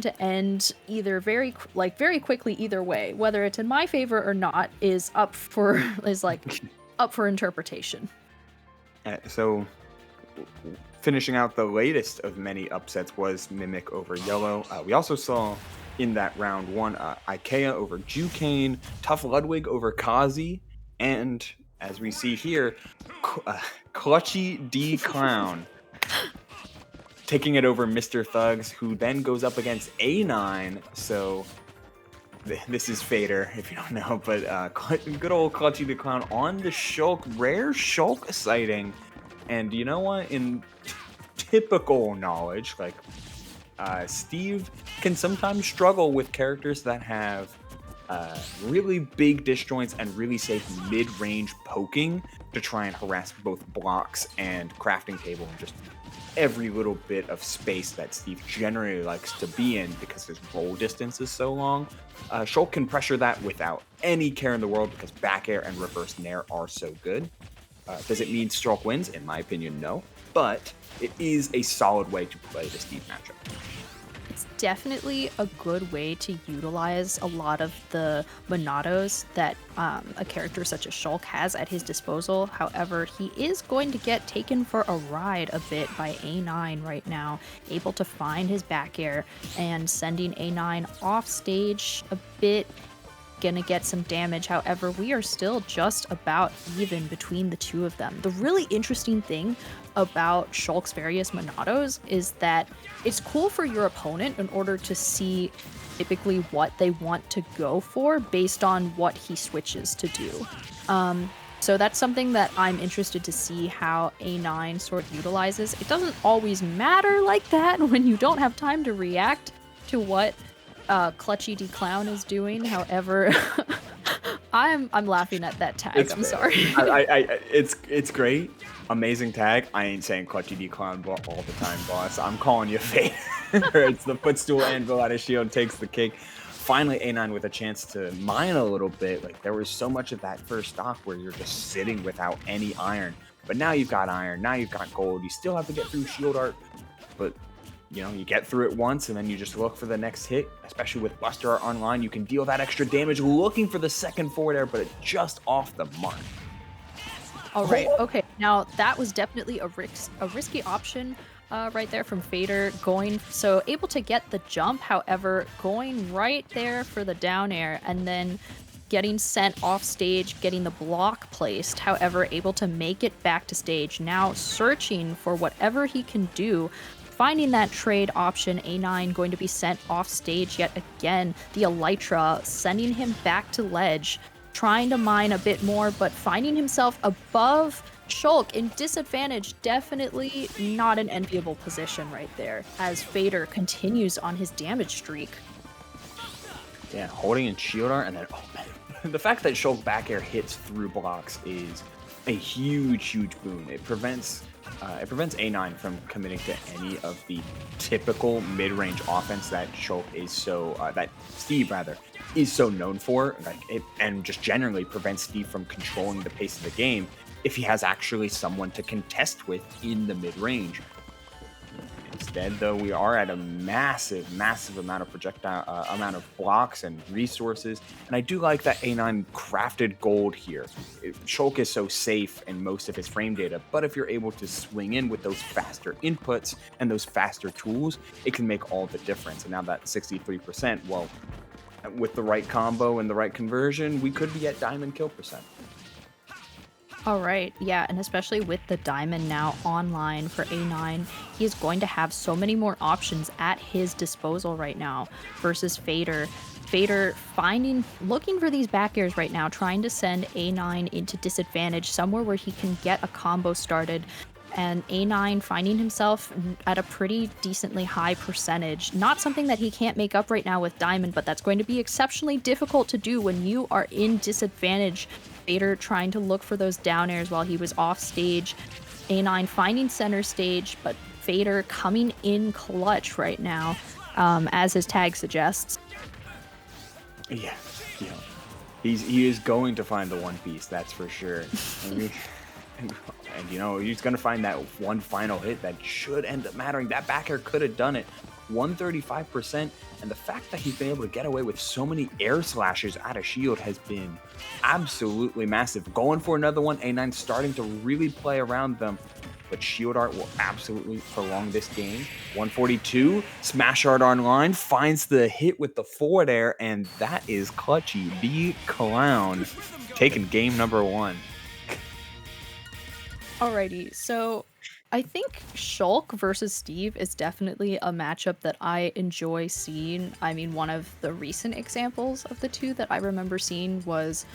to end either very quickly either way, whether it's in my favor or not is up for is like up for interpretation. So finishing out the latest of many upsets was Mimic over Yellow. We also saw in that round one Ikea over Jucane, Tough Ludwig over Kazi, and as we see here, Clutchy D Clown taking it over Mr. Thugs, who then goes up against A9. So this is Fader, if you don't know, but good old Clutchy the Clown on the Shulk, rare Shulk sighting. And you know what? In typical knowledge, like Steve can sometimes struggle with characters that have really big disjoints and really safe mid-range poking to try and harass both blocks and crafting table and just every little bit of space that Steve generally likes to be in because his roll distance is so long. Shulk can pressure that without any care in the world because back air and reverse nair are so good. Does it mean Shulk wins? In my opinion, no. But it is a solid way to play the Steve matchup. It's definitely a good way to utilize a lot of the Monados that a character such as Shulk has at his disposal. However, he is going to get taken for a ride a bit by A9 right now, able to find his back air and sending A9 off stage a bit. Gonna get some damage. However, we are still just about even between the two of them. The really interesting thing about Shulk's various Monados is that it's cool for your opponent in order to see typically what they want to go for based on what he switches to do. So that's something that I'm interested to see how A9 sort of utilizes. It doesn't always matter like that when you don't have time to react to what Clutchy D Clown is doing. However, I'm laughing at that tag. It's I'm fair. sorry. It's great, amazing tag. I ain't saying Clutchy D Clown all the time, boss. I'm calling you fake. It's the footstool anvil out of shield takes the cake. Finally, A9 with a chance to mine a little bit. Like there was so much of that first stock where you're just sitting without any iron, but now you've got iron. Now you've got gold. You still have to get through shield art, but you know, you get through it once and then you just look for the next hit, especially with Buster Art Online. You can deal that extra damage looking for the second forward air, but it's just off the mark. All right. Okay. Now that was definitely a risky option right there from Fader going so able to get the jump. However, going right there for the down air and then getting sent off stage, getting the block placed. However, able to make it back to stage. Now searching for whatever he can do. Finding that trade option, A9 going to be sent off stage yet again. The Elytra sending him back to ledge, trying to mine a bit more, but finding himself above Shulk in disadvantage. Definitely not an enviable position right there as Fader continues on his damage streak. Yeah, holding in shield art and then, oh man, the fact that Shulk back air hits through blocks is a huge boon. It prevents A9 from committing to any of the typical mid-range offense that that Steve rather is so known for, and just generally prevents Steve from controlling the pace of the game if he has actually someone to contest with in the mid-range. Instead, though, we are at a massive amount of blocks and resources, and I do like that A9 crafted gold here. Shulk is so safe in most of his frame data, but if you're able to swing in with those faster inputs and those faster tools, it can make all the difference. And now that 63%, well, with the right combo and the right conversion, we could be at diamond kill percent. All right, yeah, and especially with the diamond now online for A9, he is going to have so many more options at his disposal right now versus Fader. Fader looking for these back airs right now, trying to send A9 into disadvantage, somewhere where he can get a combo started. And A9 finding himself at a pretty decently high percentage. Not something that he can't make up right now with Diamond, but that's going to be exceptionally difficult to do when you are in disadvantage. Fader trying to look for those down airs while he was off stage. A9 finding center stage, but Fader coming in clutch right now, as his tag suggests. Yeah, you know, he is going to find the One Piece, that's for sure. And you know, he's going to find that one final hit that should end up mattering. That back air could have done it. 135%. And the fact that he's been able to get away with so many air slashes out of shield has been absolutely massive. Going for another one, A9 starting to really play around them. But Shield Art will absolutely prolong this game. 142, Smash Art online, finds the hit with the forward air, and that is Clutchy, the clown, taking game number one. Alrighty, so I think Shulk versus Steve is definitely a matchup that I enjoy seeing. I mean, one of the recent examples of the two that I remember seeing was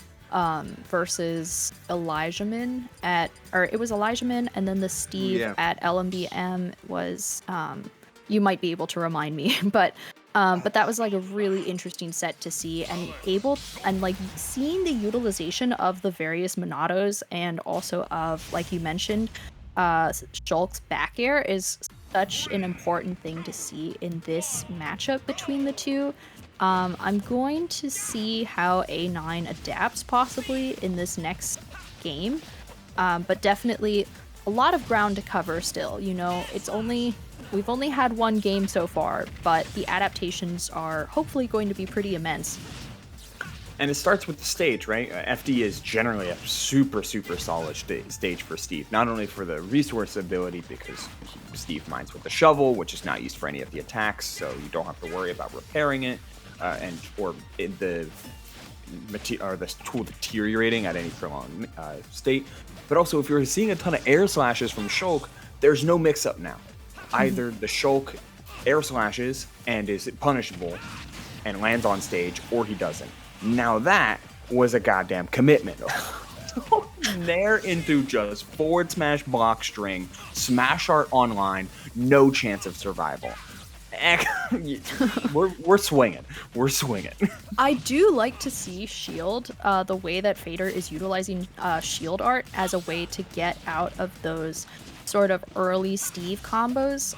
versus Elijahman at, or it was Elijahman, and then the Ooh, Steve yeah. at LMBM was you might be able to remind me, but that was like a really interesting set to see, and able and like seeing the utilization of the various Monados, and also of, like you mentioned, Shulk's back air is such an important thing to see in this matchup between the two. I'm going to see how A9 adapts possibly in this next game, but definitely a lot of ground to cover still. You know, we've only had one game so far, but the adaptations are hopefully going to be pretty immense. And it starts with the stage, right? FD is generally a super, super solid stage for Steve. Not only for the resource ability, because Steve mines with the shovel, which is not used for any of the attacks, so you don't have to worry about repairing it, and or the or this tool deteriorating at any prolonged state. But also, if you're seeing a ton of air slashes from Shulk, there's no mix-up now. Mhm. Either the Shulk air slashes and is punishable and lands on stage, or he doesn't. Now that was a goddamn commitment. Nair into just forward smash block string, smash art online, no chance of survival. We're swinging. We're swinging. I do like to see Shield, the way that Fader is utilizing Shield art as a way to get out of those sort of early Steve combos,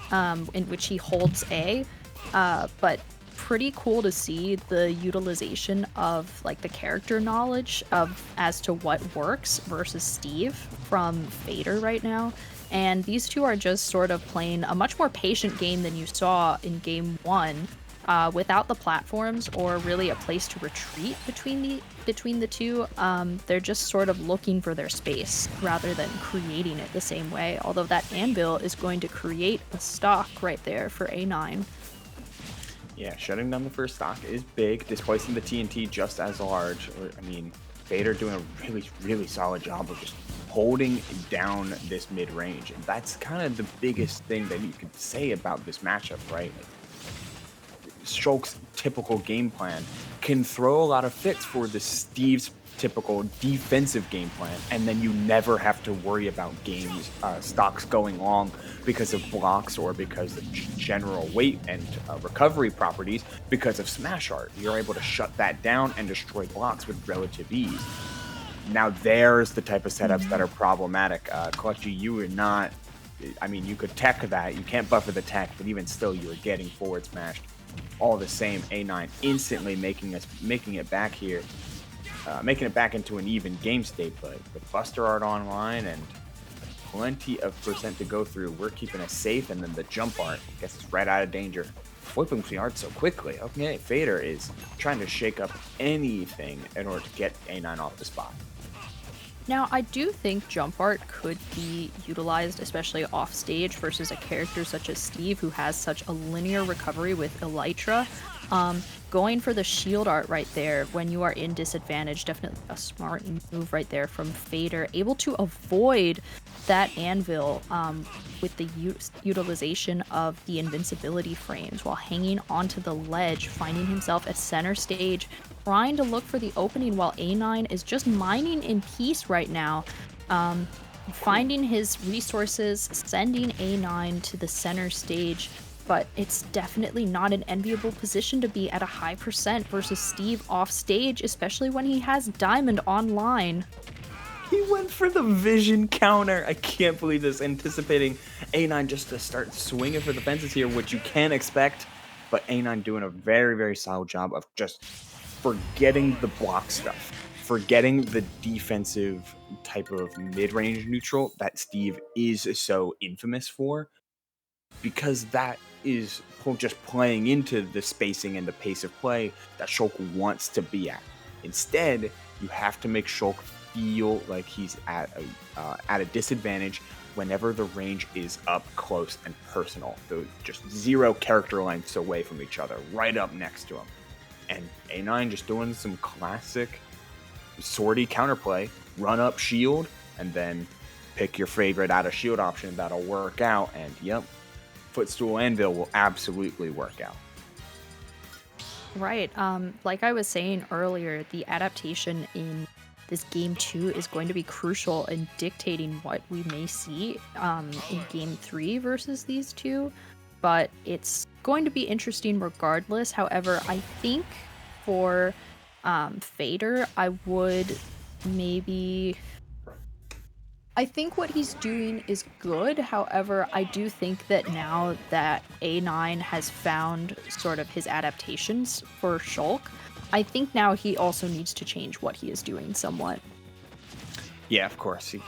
in which he holds A. But pretty cool to see the utilization of like the character knowledge of as to what works versus Steve from Fader right now. And these two are just sort of playing a much more patient game than you saw in game one, without the platforms or really a place to retreat between the two. They're just sort of looking for their space rather than creating it the same way. Although that anvil is going to create a stock right there for A9. Yeah, shutting down the first stock is big, displacing the TNT just as large. I mean, Vader doing a really, really solid job of just holding down this mid range. And that's kind of the biggest thing that you could say about this matchup, right? Like, Shulk's typical game plan can throw a lot of fits for the Steve's typical defensive game plan, and then you never have to worry about games stocks going long because of blocks or because of general weight and recovery properties because of smash art. You're able to shut that down and destroy blocks with relative ease. Now there's the type of setups that Mhm. are problematic. Clutchy, you are not. I mean, you could tech that. You can't buffer the tech, but even still, you are getting forward smashed all the same. A9 instantly making it back here, making it back into an even game state. But with Buster Art online and plenty of percent to go through, we're keeping it safe. And then the jump art gets us right out of danger. Flipping the art so quickly. Okay, Fader is trying to shake up anything in order to get A9 off the spot. Now, I do think jump art could be utilized, especially off stage, versus a character such as Steve, who has such a linear recovery with Elytra. Going for the shield art right there when you are in disadvantage, definitely a smart move right there from Fader, able to avoid that anvil with the utilization of the invincibility frames while hanging onto the ledge, finding himself at center stage, trying to look for the opening while A9 is just mining in peace right now. Um, Finding his resources, sending A9 to the center stage, but it's definitely not an enviable position to be at a high percent versus Steve off stage, especially when he has Diamond online. He went for the vision counter. I can't believe this. Anticipating A9 just to start swinging for the fences here, which you can expect. But A9 doing a very, very solid job of just forgetting the block stuff, forgetting the defensive type of mid range neutral that Steve is so infamous for, because that is just playing into the spacing and the pace of play that Shulk wants to be at. Instead, you have to make Shulk feel like he's at a disadvantage whenever the range is up close and personal. Those just 0 character lengths away from each other, right up next to him. And A9 just doing some classic swordy counterplay, run up shield, and then pick your favorite out of shield option that'll work out. And yep, Footstool Anvil will absolutely work out. Right. Like I was saying earlier, the adaptation in this game 2 is going to be crucial in dictating what we may see in game 3 versus these two. But it's going to be interesting regardless. However, I think for Fader, I would maybe I think what he's doing is good. However, I do think that now that A9 has found sort of his adaptations for Shulk, I think now he also needs to change what he is doing somewhat. Yeah, of course. You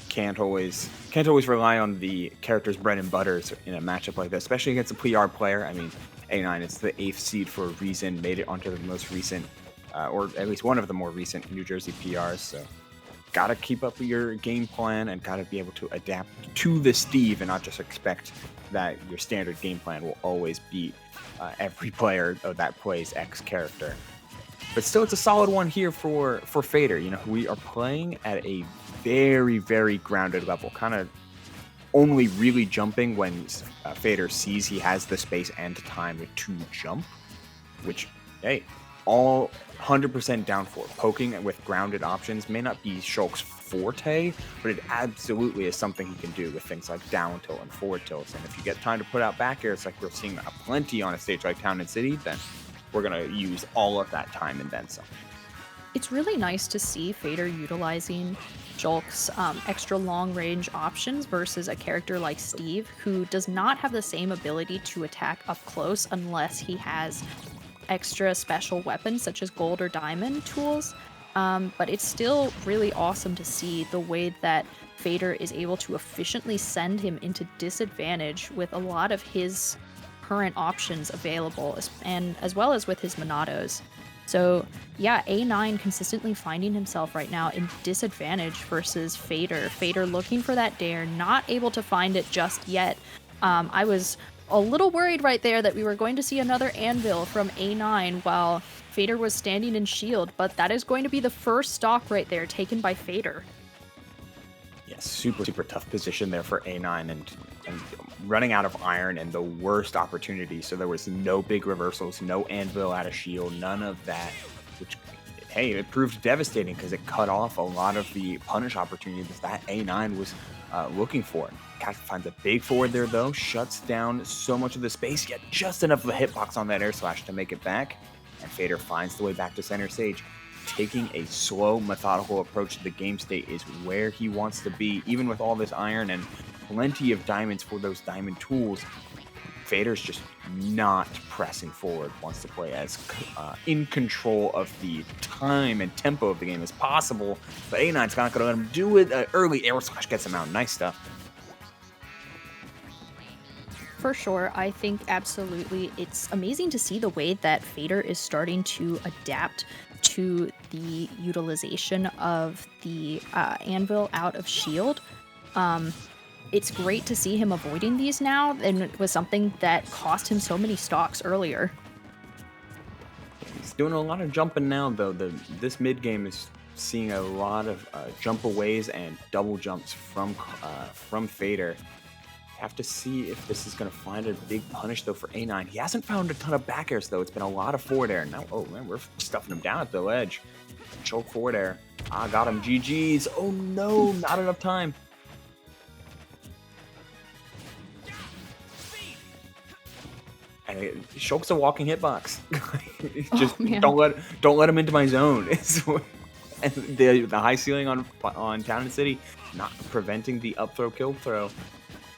can't always rely on the character's bread and butters in a matchup like this, especially against a PR player. I mean, A9 is the 8th seed for a reason, made it onto the most recent, or at least one of the more recent New Jersey PRs. So, gotta keep up your game plan and gotta be able to adapt to the Steve and not just expect that your standard game plan will always beat every player that plays X character. But still, it's a solid one here for Fader. You know, we are playing at a very, very grounded level, kind of only really jumping when Fader sees he has the space and time to jump, which, hey, all 100% down for. Poking with grounded options may not be Shulk's forte, but it absolutely is something he can do with things like down tilt and forward tilts. And if you get time to put out back airs like we're seeing plenty on a stage like Town and City, then we're going to use all of that time and then some. It's really nice to see Fader utilizing Shulk's extra long range options versus a character like Steve, who does not have the same ability to attack up close unless he has extra special weapons such as gold or diamond tools. But it's still really awesome to see the way that Fader is able to efficiently send him into disadvantage with a lot of his current options available, and as well as with his Monados. So yeah, A9 consistently finding himself right now in disadvantage versus Fader. Fader looking for that dare, not able to find it just yet. I was a little worried right there that we were going to see another anvil from A9 while Fader was standing in shield, but that is going to be the first stock right there taken by Fader. Yeah, super, super tough position there for A9 and running out of iron and the worst opportunity. So there was no big reversals, no anvil out of shield, none of that, which, hey, it proved devastating because it cut off a lot of the punish opportunities that A9 was looking for. Cat finds a big forward there, though, shuts down so much of the space, yet just enough of a hitbox on that air slash to make it back. And Fader finds the way back to center stage. Taking a slow, methodical approach to the game state is where he wants to be, even with all this iron and plenty of diamonds for those diamond tools. Fader's just not pressing forward, wants to play as in control of the time and tempo of the game as possible, but A9's not going to let him do it. Early air slash gets him out. Nice stuff. For sure, I think absolutely it's amazing to see the way that Fader is starting to adapt to the utilization of the anvil out of shield. It's great to see him avoiding these now, and it was something that cost him so many stocks earlier. He's doing a lot of jumping now, though. This mid game is seeing a lot of jump aways and double jumps from Fader. Have to see if this is going to find a big punish, though, for A9. He hasn't found a ton of back airs, though. It's been a lot of forward air. Now, oh, man, we're stuffing him down at the ledge. Choke forward air. Got him. GG's. Oh, no, not enough time. And Shulk's a walking hitbox. Just don't let him into my zone. And the high ceiling on Town and City, not preventing the up throw, kill throw.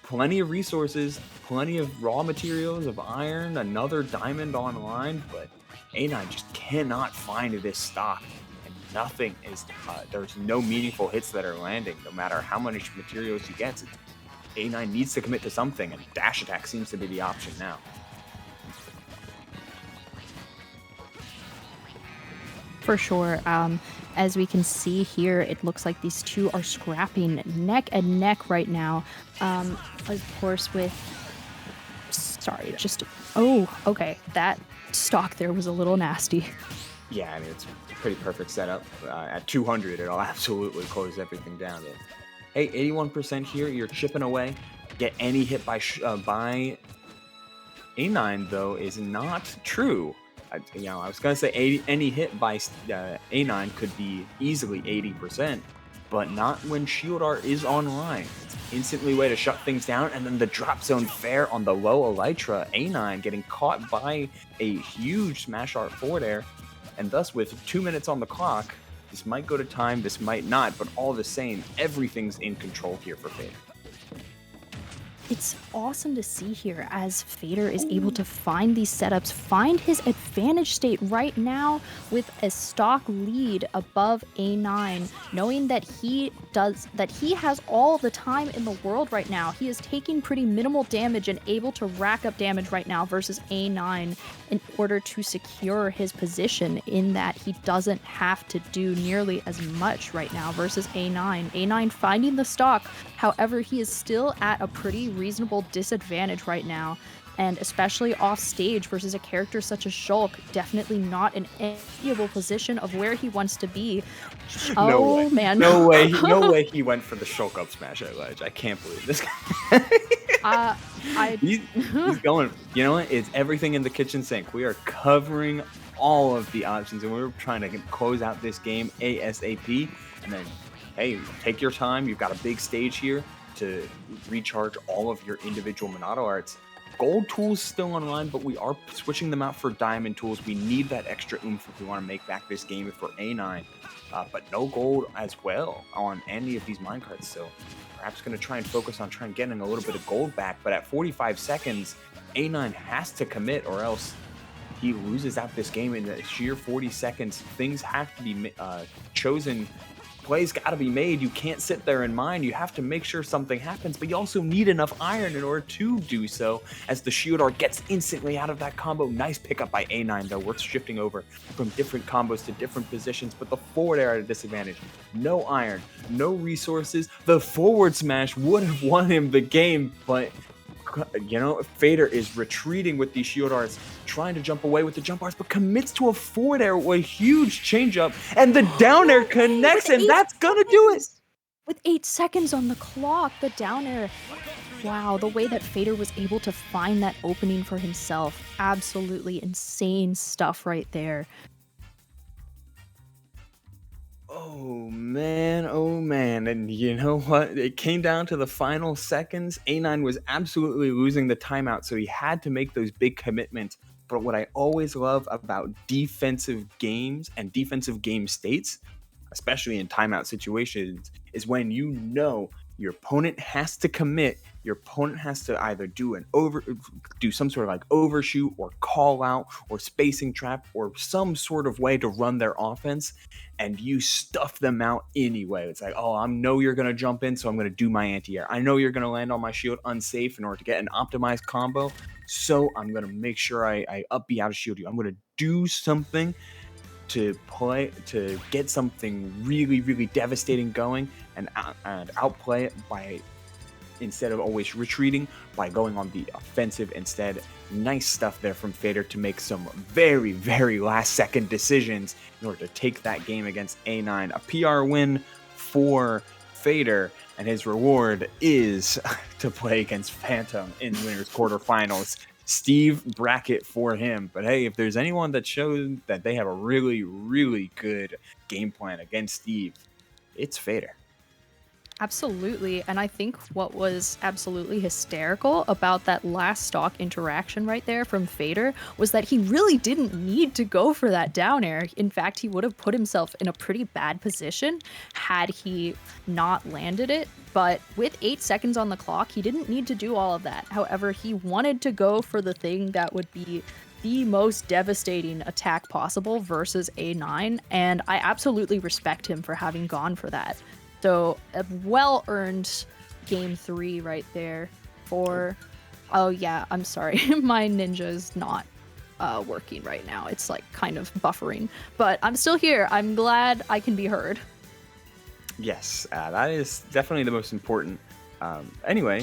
Plenty of resources, plenty of raw materials of iron, another diamond online, but A9 just cannot find this stock. And nothing is, there's no meaningful hits that are landing, no matter how much materials he gets. A9 needs to commit to something, and dash attack seems to be the option now. For sure. As we can see here, it looks like these two are scrapping neck and neck right now. Of course, with sorry, Yeah. just oh, okay, that stock there was a little nasty. Yeah, I mean, it's a pretty perfect setup. At 200, it'll absolutely close everything down. But, hey, 81% here. You're chipping away. Get any hit by A9, though, is not true. I was going to say any hit by A9 could be easily 80%, but not when Shield Art is online. It's instantly way to shut things down, and then the drop zone fair on the low Elytra, A9 getting caught by a huge Smash Art forward air, and thus with 2 minutes on the clock, this might go to time, this might not, but all the same, everything's in control here for Fate. It's awesome to see here as Fader is able to find these setups, find his advantage state right now with a stock lead above A9, knowing that he has all the time in the world right now. He is taking pretty minimal damage and able to rack up damage right now versus A9 in order to secure his position in that he doesn't have to do nearly as much right now versus A9. A9 finding the stock, however, he is still at a pretty reasonable disadvantage right now, and especially off stage versus a character such as Shulk, definitely not an enviable position of where he wants to be. No way. Oh man. No way he went for the Shulk up smash at ledge. I can't believe this guy. uh, I He's going. You know what? It's everything in the kitchen sink. We are covering all of the options, and we're trying to close out this game ASAP. And then, hey, take your time. You've got a big stage here to recharge all of your individual Monado arts. Gold tools still online, but we are switching them out for diamond tools. We need that extra oomph if we want to make back this game for A9. But no gold as well on any of these minecarts. So perhaps going to try and focus on trying getting a little bit of gold back. But at 45 seconds, A9 has to commit or else he loses out this game in the sheer 40 seconds. Things have to be chosen. Plays got to be made. You can't sit there and mine. You have to make sure something happens, but you also need enough iron in order to do so. As the shield art gets instantly out of that combo. Nice pickup by A9, though. We're shifting over from different combos to different positions, but the forward air at a disadvantage. No iron, no resources. The forward smash would have won him the game, but you know, Fader is retreating with these shield arts, trying to jump away with the jump arts, but commits to a forward air with a huge change up, and the down air connects, and that's gonna do it. With 8 seconds on the clock, the down air. Wow, the way that Fader was able to find that opening for himself. Absolutely insane stuff right there. Oh man, and you know what? It came down to the final seconds. A9 was absolutely losing the timeout, so he had to make those big commitments. But what I always love about defensive games and defensive game states, especially in timeout situations, is when you know your opponent has to commit. Your opponent has to either do some sort of like overshoot or call out or spacing trap or some sort of way to run their offense, and you stuff them out anyway. It's like, oh, I know you're gonna jump in, so I'm gonna do my anti-air. I know you're gonna land on my shield unsafe in order to get an optimized combo, so I'm gonna make sure I up B out of shield you. I'm gonna do something to get something really devastating going and outplay it by, instead of always retreating, by going on the offensive instead. Nice stuff there from Fader to make some very last second decisions in order to take that game against A9. A PR win for Fader, and his reward is to play against Phantom in winners quarterfinals. Steve bracket for him. But hey, if there's anyone that showed that they have a really good game plan against Steve, it's Fader. Absolutely. And I think what was absolutely hysterical about that last stock interaction right there from Fader was that he really didn't need to go for that down air. In fact, he would have put himself in a pretty bad position had he not landed it. But with 8 seconds on the clock, he didn't need to do all of that. However, he wanted to go for the thing that would be the most devastating attack possible versus A9, and I absolutely respect him for having gone for that. So a well-earned game 3 right there for... Oh yeah, I'm sorry. My ninja is not working right now. It's like kind of buffering, but I'm still here. I'm glad I can be heard. Yes, that is definitely the most important. Anyway,